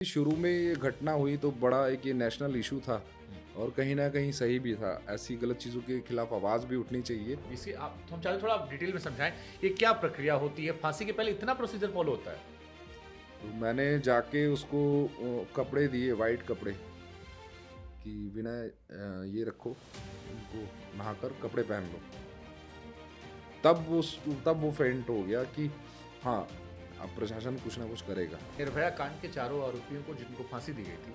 शुरू में ये घटना हुई तो बड़ा एक ये नेशनल इशू था और कहीं ना कहीं सही भी था। ऐसी गलत चीज़ों के खिलाफ आवाज़ भी उठनी चाहिए। इसी आप तो हम चाहते थोड़ा आप डिटेल में समझाएं। ये क्या प्रक्रिया होती है? फांसी के पहले इतना प्रोसीजर फॉलो होता है? तो मैंने जाके उसको कपड़े दिए, वाइट कपड़े, कि विनय ये रखो, इनको नहाकर कपड़े पहन लो। तब वो फेंट हो गया कि हाँ, अब प्रशासन कुछ ना कुछ करेगा। निर्भया कांड के चारों आरोपियों को जिनको फांसी दी गई थी,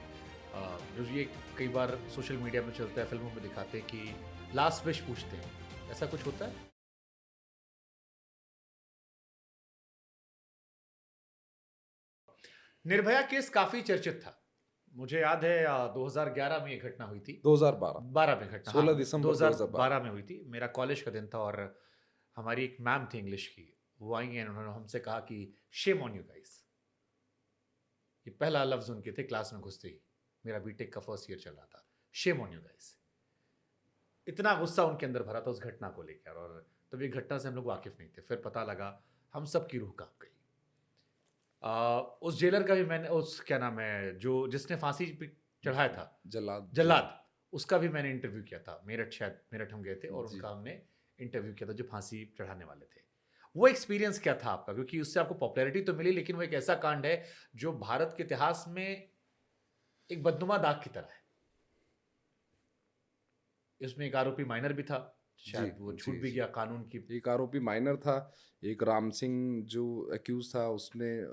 जो ये कई बार सोशल मीडिया में चलता है, फिल्मों में दिखाते हैं कि लास्ट विश पूछते हैं, ऐसा कुछ होता है? निर्भया केस काफी चर्चित था। मुझे याद है 2011 में ये घटना हुई थी। 2012, 12 में घटना, 16 हाँ, दिसंबर 2012। 2012 में हुई थी। मेरा कॉलेज का दिन था और हमारी एक मैम थी इंग्लिश की, वो आई हैं, उन्होंने हमसे कहा कि शेम ऑन यू गाइस। ये पहला लफ्ज उनके थे क्लास में घुसते ही। मेरा बीटेक का फर्स्ट ईयर चल रहा था। Shame on you guys. इतना गुस्सा उनके अंदर भरा था उस घटना को लेकर, और तब ये घटना से हम लोग वाकिफ नहीं थे। फिर पता लगा, हम सब की रूह कांप गई। उस जेलर का भी मैंने, उस क्या नाम है, जो जिसने फांसी पे चढ़ाया था, जल्लाद जल्लाद, उसका भी मैंने इंटरव्यू किया था। मेरठ, शायद मेरठ हम गए थे और जी। उनका हमने इंटरव्यू किया था, जो फांसी चढ़ाने वाले थे। वो एक्सपीरियंस क्या था आपका? क्योंकि उससे आपको पॉपुलैरिटी तो मिली, लेकिन वो एक ऐसा कांड है जो भारत के इतिहास में एक बदनुमा दाग की तरह है। इसमें एक आरोपी माइनर भी था, जी शायद वो छूट जी भी जी। गया कानून की। एक आरोपी माइनर था, एक राम सिंह जो एक्यूज था, उसने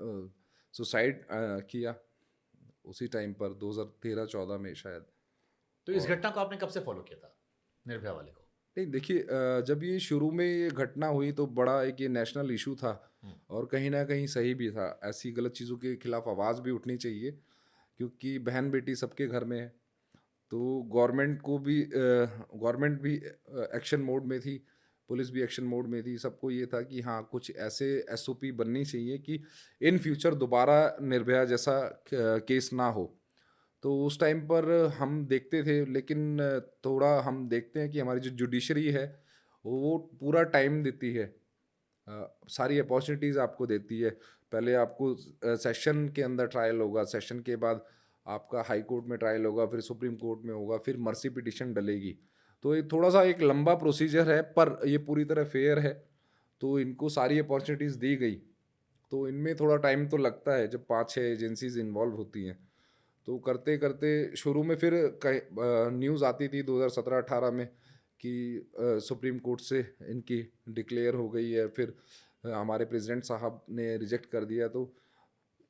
सुसाइड किया उसी टाइम पर 2013-14 में शायद। तो इस और घटना को आपने कब से फॉलो किया था, निर्भया वाले को? नहीं, देखिए, जब ये शुरू में ये घटना हुई तो बड़ा एक ये नेशनल इशू था हम्म। और कहीं ना कहीं सही भी था। ऐसी गलत चीज़ों के खिलाफ आवाज़ भी उठनी चाहिए, क्योंकि बहन बेटी सबके घर में है। तो गवर्नमेंट भी एक्शन मोड में थी, पुलिस भी एक्शन मोड में थी। सबको ये था कि हाँ, कुछ ऐसे एसओपी बननी चाहिए कि इन फ्यूचर दोबारा निर्भया जैसा केस ना हो। तो उस टाइम पर हम देखते थे, लेकिन थोड़ा हम देखते हैं कि हमारी जो जुडिशरी है वो पूरा टाइम देती है, सारी अपॉर्चुनिटीज़ आपको देती है। पहले आपको सेशन के अंदर ट्रायल होगा, सेशन के बाद आपका हाई कोर्ट में ट्रायल होगा, फिर सुप्रीम कोर्ट में होगा, फिर मर्सी पिटिशन डलेगी। तो ये थोड़ा-सा एक लंबा प्रोसीजर है, पर ये पूरी तरह फेयर है। तो इनको सारी अपॉर्चुनिटीज़ दी गई। तो इनमें थोड़ा टाइम तो लगता है, जब 5-6 एजेंसीज़ इन्वॉल्व होती हैं। तो करते-करते शुरू में फिर न्यूज़ आती थी 2017-18 में कि सुप्रीम कोर्ट से इनकी डिक्लेयर हो गई है। फिर हमारे प्रेसिडेंट साहब ने रिजेक्ट कर दिया। तो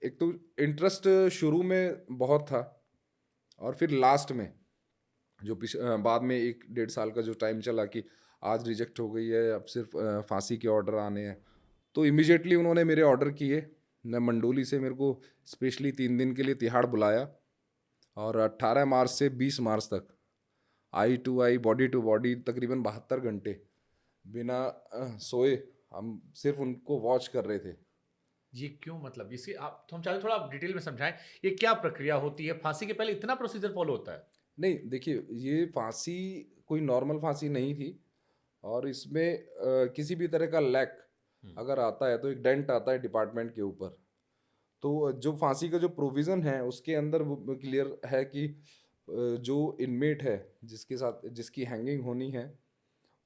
एक तो इंटरेस्ट शुरू में बहुत था, और फिर लास्ट में जो बाद में 1 डेढ़ साल का जो टाइम चला कि आज रिजेक्ट हो गई है, अब सिर्फ फांसी के ऑर्डर आने हैं। तो इमीडिएटली उन्होंने मेरे ऑर्डर किए। मैं मंडोली से, मेरे को स्पेशली 3 दिन के लिए तिहाड़ बुलाया, और 18 मार्च से 20 मार्च तक eye to eye, body to body, तकरीबन 72 घंटे बिना सोए हम सिर्फ उनको वॉच कर रहे थे। ये क्यों, मतलब इसे आप तो हम चाहते थोड़ा आप डिटेल में समझाएं। ये क्या प्रक्रिया होती है? फांसी के पहले इतना प्रोसीजर फॉलो होता है? नहीं, देखिए, ये फांसी कोई नॉर्मल फांसी नहीं थी, और इसमें किसी भी तरह का लैक हम्म। अगर आता है तो एक डेंट आता है डिपार्टमेंट के ऊपर। तो जो फांसी का जो प्रोविज़न है उसके अंदर वो क्लियर है कि जो इनमेट है, जिसके साथ जिसकी हैंगिंग होनी है,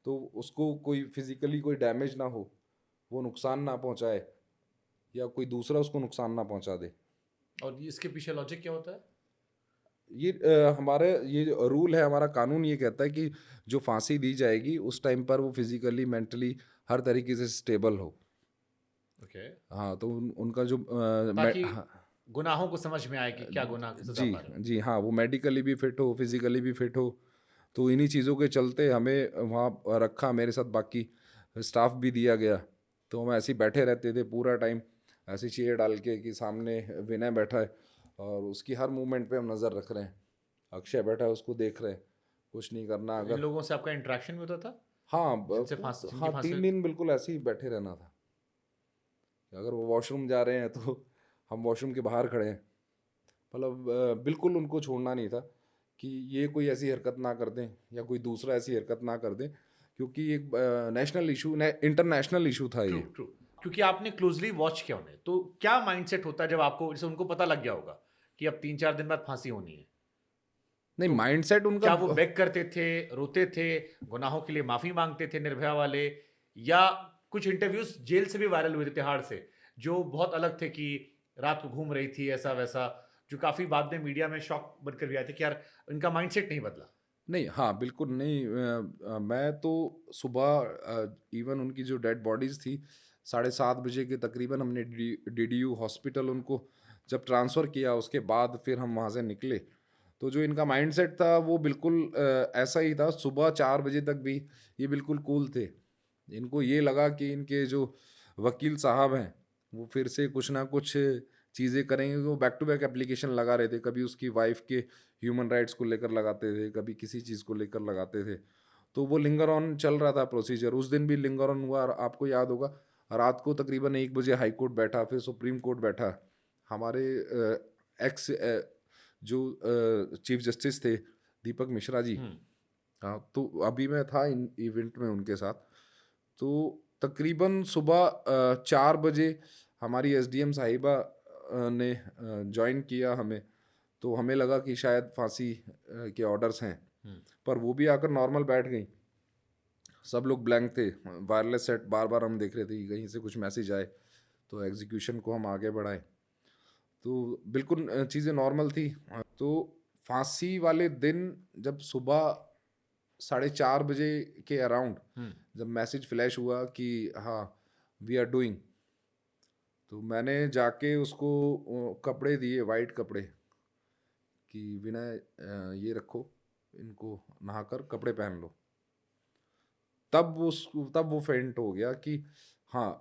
तो उसको कोई फिजिकली कोई डैमेज ना हो, वो नुकसान ना पहुंचाए, या कोई दूसरा उसको नुकसान ना पहुंचा दे। और इसके पीछे लॉजिक क्या होता है? ये हमारे ये रूल है, हमारा कानून ये कहता है कि जो फांसी दी जाएगी उस टाइम पर वो फिजिकली, मेंटली, हर तरीके से स्टेबल हो। ओके। हाँ, तो उनका जो ताकि गुनाहों को समझ में आए कि क्या गुनाह की सजा जी पा रहे हैं। जी, हाँ, वो मेडिकली भी फिट हो, फिजिकली भी फिट हो। तो इन्हीं चीज़ों के चलते हमें वहाँ रखा, मेरे साथ बाकी स्टाफ भी दिया गया। तो हम ऐसे ही बैठे रहते थे पूरा टाइम, ऐसी चेयर डाल के कि सामने विनय बैठा है और उसकी हर मूवमेंट पे हम नज़र रख रहे हैं। अक्षय बैठा है, उसको देख रहे हैं, कुछ नहीं करना। तो इन अगर लोगों से आपका इंटरेक्शन भी होता था, हाँ, जिनकी हाँ, फांसी 3 हुई? दिन बिल्कुल ऐसे ही बैठे रहना था। अगर वो वॉशरूम जा रहे हैं तो हम वॉशरूम के बाहर खड़े हैं। मतलब बिल्कुल उनको छोड़ना नहीं था कि ये कोई ऐसी हरकत ना कर दें, या कोई दूसरा ऐसी हरकत ना कर दें, क्योंकि एक नेशनल इशू, इंटरनेशनल इशू था ट्रू, ये। ट्रू। क्योंकि आपने क्लोजली वॉच किया उन्हें, तो क्या माइंडसेट होता है जब आपको, जैसे उनको पता लग गया होगा कि अब 3-4 दिन बाद फांसी होनी है? नहीं, तो माइंडसेट उनका क्या वो बेग करते थे, रोते थे, गुनाहों के लिए माफी मांगते थे निर्भया वाले, या कुछ इंटरव्यूज जेल से भी वायरल हुए थे तिहाड़ से, जो बहुत अलग थे कि रात को घूम रही थी ऐसा वैसा, जो काफी बाद में मीडिया में शॉक बनकर भी आए थे कि यार इनका माइंडसेट नहीं बदला। नहीं, हाँ, बिल्कुल नहीं। मैं तो सुबह इवन उनकी जो डेड बॉडीज़ थी, 7:30 बजे के तकरीबन हमने डीडीयू हॉस्पिटल उनको जब ट्रांसफ़र किया, उसके बाद फिर हम वहाँ से निकले। तो जो इनका माइंडसेट था वो बिल्कुल ऐसा ही था। सुबह 4 बजे तक भी ये बिल्कुल कूल थे। इनको ये लगा कि इनके जो वकील साहब हैं, वो फिर से कुछ ना कुछ चीज़ें करेंगे। वो बैक टू बैक एप्लीकेशन लगा रहे थे। कभी उसकी वाइफ़ के ह्यूमन राइट्स को लेकर लगाते थे, कभी किसी चीज़ को लेकर लगाते थे। तो वो लिंगर ऑन चल रहा था प्रोसीजर। उस दिन भी लिंगर ऑन हुआ और आपको याद होगा, रात को तकरीबन 1 बजे हाई कोर्ट बैठा, फिर सुप्रीम कोर्ट बैठा। हमारे एक्स जो चीफ जस्टिस थे, दीपक मिश्रा जी। हम्म। हाँ, तो अभी मैं था इन इवेंट में उनके साथ। तो तकरीबन सुबह 4 बजे हमारी एसडीएम साहिबा ने जॉइन किया हमें। तो हमें लगा कि शायद फांसी के ऑर्डर्स हैं, हम्म। पर वो भी आकर नॉर्मल बैठ गई। सब लोग ब्लैंक थे। वायरलेस सेट बार बार हम देख रहे थे कि कहीं से कुछ मैसेज आए तो एग्जीक्यूशन को हम आगे बढ़ाएं। तो बिल्कुल चीज़ें नॉर्मल थी। तो फांसी वाले दिन जब सुबह 4:30 बजे के अराउंड हम्म। जब मैसेज फ्लैश हुआ कि हाँ, वी आर डूइंग, तो मैंने जाके उसको कपड़े दिए, वाइट कपड़े, कि विनय ये रखो, इनको नहाकर कपड़े पहन लो। तब वो फेंट हो गया कि हाँ,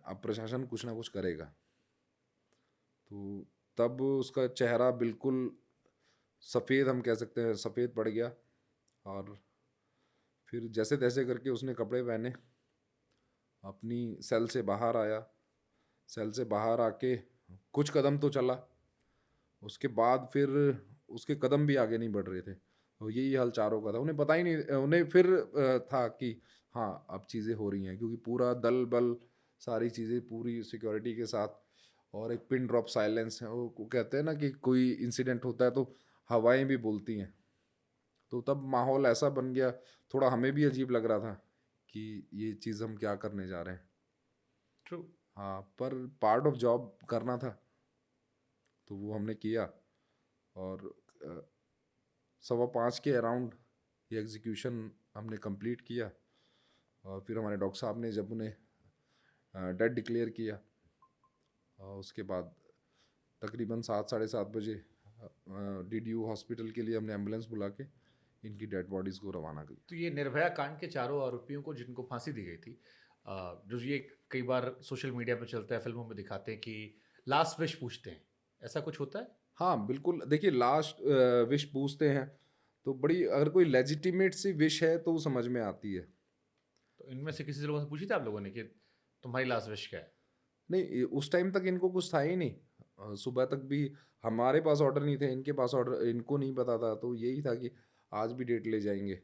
अब प्रशासन कुछ ना कुछ करेगा। तो तब उसका चेहरा बिल्कुल सफ़ेद, हम कह सकते हैं सफ़ेद पड़ गया। और फिर जैसे तैसे करके उसने कपड़े पहने, अपनी सेल से बाहर आया। सेल से बाहर आके कुछ कदम तो चला, उसके बाद फिर उसके कदम भी आगे नहीं बढ़ रहे थे। तो यही हाल चारों का था। उन्हें पता ही नहीं, उन्हें फिर था कि हाँ, अब चीज़ें हो रही हैं, क्योंकि पूरा दल बल, सारी चीज़ें पूरी सिक्योरिटी के साथ, और एक पिन ड्रॉप साइलेंस है। वो कहते हैं ना कि कोई इंसिडेंट होता है तो हवाएं भी बोलती हैं। तो तब माहौल ऐसा बन गया, थोड़ा हमें भी अजीब लग रहा था कि ये चीज़ हम क्या करने जा रहे हैं। ट्रू। हाँ, पर पार्ट ऑफ जॉब करना था, तो वो हमने किया। और 5:15 के अराउंड ये एग्जीक्यूशन हमने कंप्लीट किया। और फिर हमारे डॉक्टर साहब ने जब उन्हें डेड डिक्लेयर किया, उसके बाद तकरीबन 7 साढ़े 7 बजे डीडीयू हॉस्पिटल के लिए हमने एम्बुलेंस बुला के इनकी डेड बॉडीज़ को रवाना किया। तो ये निर्भया कांड के चारों आरोपियों को जिनको फांसी दी गई थी, जो ये कई बार सोशल मीडिया पे चलता है, फिल्मों में दिखाते हैं कि लास्ट विश पूछते हैं, ऐसा कुछ होता है? हाँ, बिल्कुल। देखिए, लास्ट विश पूछते हैं तो बड़ी, अगर कोई लेजिटिमेट सी विश है तो वो समझ में आती है। तो इनमें से किसी से लोगों से पूछी थी आप लोगों ने कि तुम्हारी लास्ट विश क्या है? नहीं, उस टाइम तक इनको कुछ था ही नहीं। सुबह तक भी हमारे पास ऑर्डर नहीं थे, इनके पास ऑर्डर, इनको नहीं पता था। तो यही था कि आज भी डेट ले जाएंगे,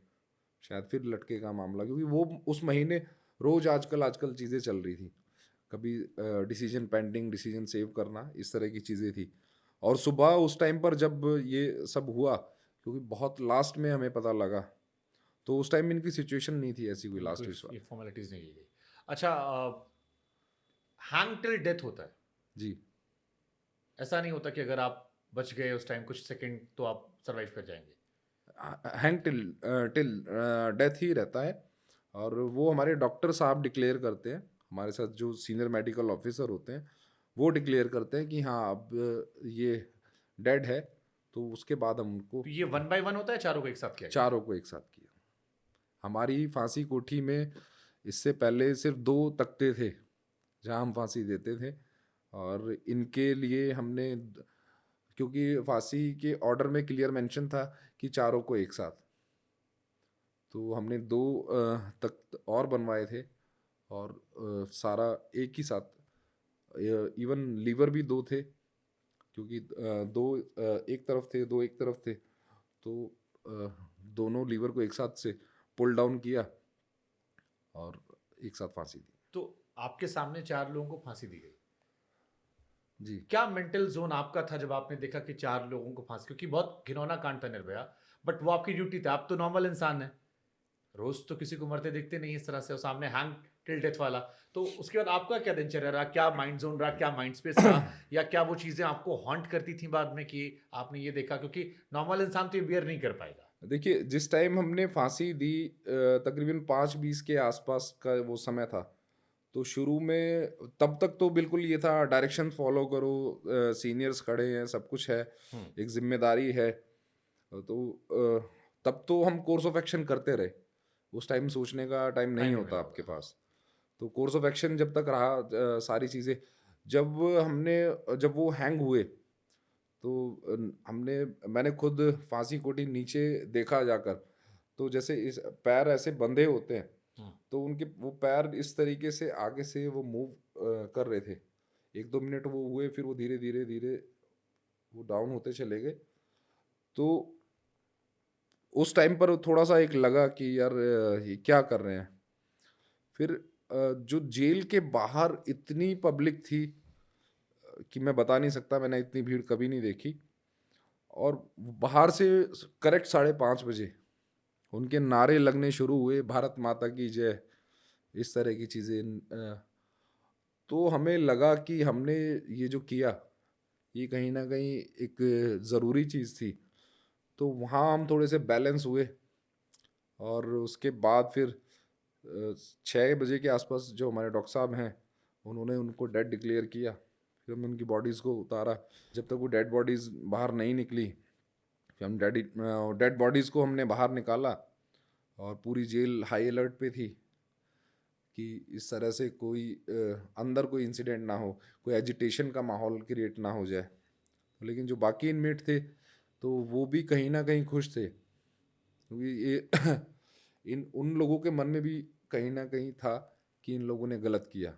शायद फिर लटके का मामला, क्योंकि वो उस महीने रोज आजकल आजकल चीज़ें चल रही थी। कभी डिसीजन पेंडिंग, डिसीजन सेव करना, इस तरह की चीज़ें थी। और सुबह उस टाइम पर जब ये सब हुआ, क्योंकि बहुत लास्ट में हमें पता लगा, तो उस टाइम इनकी सिचुएशन नहीं थी ऐसी कोई इनकी लास्ट कोई विश ये वाली। फॉर्मेलिटीज नहीं की गई। अच्छा, हैंग टिल डेथ होता है, जी। ऐसा नहीं होता कि अगर आप बच गए उस टाइम कुछ सेकंड तो आप सरवाइव कर जाएंगे? हैंग टिल टिल डेथ ही रहता है। और वो हमारे डॉक्टर साहब डिक्लेयर करते हैं, हमारे साथ जो सीनियर मेडिकल ऑफिसर होते हैं, वो डिक्लेयर करते हैं कि हाँ, अब ये डेड है। तो उसके बाद हम उनको तो ये 1 बाय 1 होता है, चारों को एक साथ किया गया? चारों को एक साथ किया। हमारी फांसी कोठी में इससे पहले सिर्फ 2 तख्ते थे जहाँ हम फांसी देते थे। और इनके लिए हमने, क्योंकि फांसी के ऑर्डर में क्लियर मेंशन था कि चारों को एक साथ, तो हमने 2 तख्त और बनवाए थे। और सारा एक ही साथ, इवन लीवर भी 2 थे, क्योंकि 2 एक तरफ थे, 2 एक तरफ थे। तो अ, दोनों लीवर को एक साथ से पुल डाउन किया और एक साथ फांसी दी। तो आपके सामने 4 लोगों को फांसी दी गई, जी। क्या मेंटल जोन आपका था जब आपने देखा कि 4 लोगों को फांसी, क्योंकि बहुत घिनौना कांड था निर्भया, बट वो आपकी ड्यूटी थी, आप तो नॉर्मल इंसान हैं। रोज़ तो किसी को मरते देखते नहीं इस तरह से और सामने हैंग टिल डेथ वाला। तो उसके बाद आपका क्या दिनचर्या रहा? क्या माइंड ज़ोन रहा? क्या माइंड स्पेस रहा? या क्या वो चीज़ें आपको हॉन्ट करती थी बाद में कि आपने ये देखा, क्योंकि नॉर्मल इंसान तो ये बियर नहीं कर पाएगा। देखिए, जिस टाइम हमने फांसी दी तकरीबन 5:20 के आसपास का वो समय था। तो शुरू में तब तक तो बिल्कुल ये था डायरेक्शन फ़ॉलो करो, सीनियर्स खड़े हैं, सब कुछ है, हुँ, एक ज़िम्मेदारी है। तब तो हम कोर्स ऑफ एक्शन करते रहे। उस टाइम सोचने का टाइम नहीं टाइम नहीं होता मिला आपके होगा। पास। तो कोर्स ऑफ एक्शन जब तक रहा, सारी चीज़ें जब जब वो हैंग हुए तो हमने मैंने खुद फांसी कोठी नीचे देखा जाकर। तो जैसे इस पैर ऐसे बंधे होते हैं, हुँ, तो उनके वो पैर इस तरीके से आगे से वो मूव कर रहे थे। 1-2 मिनट वो हुए, फिर वो धीरे-धीरे वो डाउन होते चले गए। तो उस टाइम पर थोड़ा-सा एक लगा कि यार ये क्या कर रहे हैं? फिर जो जेल के बाहर इतनी पब्लिक थी कि मैं बता नहीं सकता, मैंने इतनी भीड़ कभी नहीं देखी। और बाहर से करेक्ट 5:30 बजे उनके नारे लगने शुरू हुए, भारत माता की जय, इस तरह की चीज़ें। तो हमें लगा कि हमने ये जो किया, ये कहीं न कहीं एक ज़रूरी चीज़ थी। तो वहाँ हम थोड़े से बैलेंस हुए और उसके बाद फिर 6 बजे के आसपास जो हमारे डॉक्टर साहब हैं, उन्होंने उनको डेड डिक्लेयर किया। फिर हमने उनकी बॉडीज़ को उतारा। जब तक वो डेड बॉडीज़ बाहर नहीं निकली, फिर हम डेड बॉडीज़ को हमने बाहर निकाला और पूरी जेल हाई अलर्ट पे थी कि इस तरह से कोई अंदर कोई इंसिडेंट ना हो, कोई एजिटेशन का माहौल क्रिएट ना हो जाए। लेकिन जो बाकी इनमेट थे, तो वो भी कहीं न कहीं खुश थे, क्योंकि ये इन उन लोगों के मन में भी कहीं न कहीं था कि इन लोगों ने गलत किया।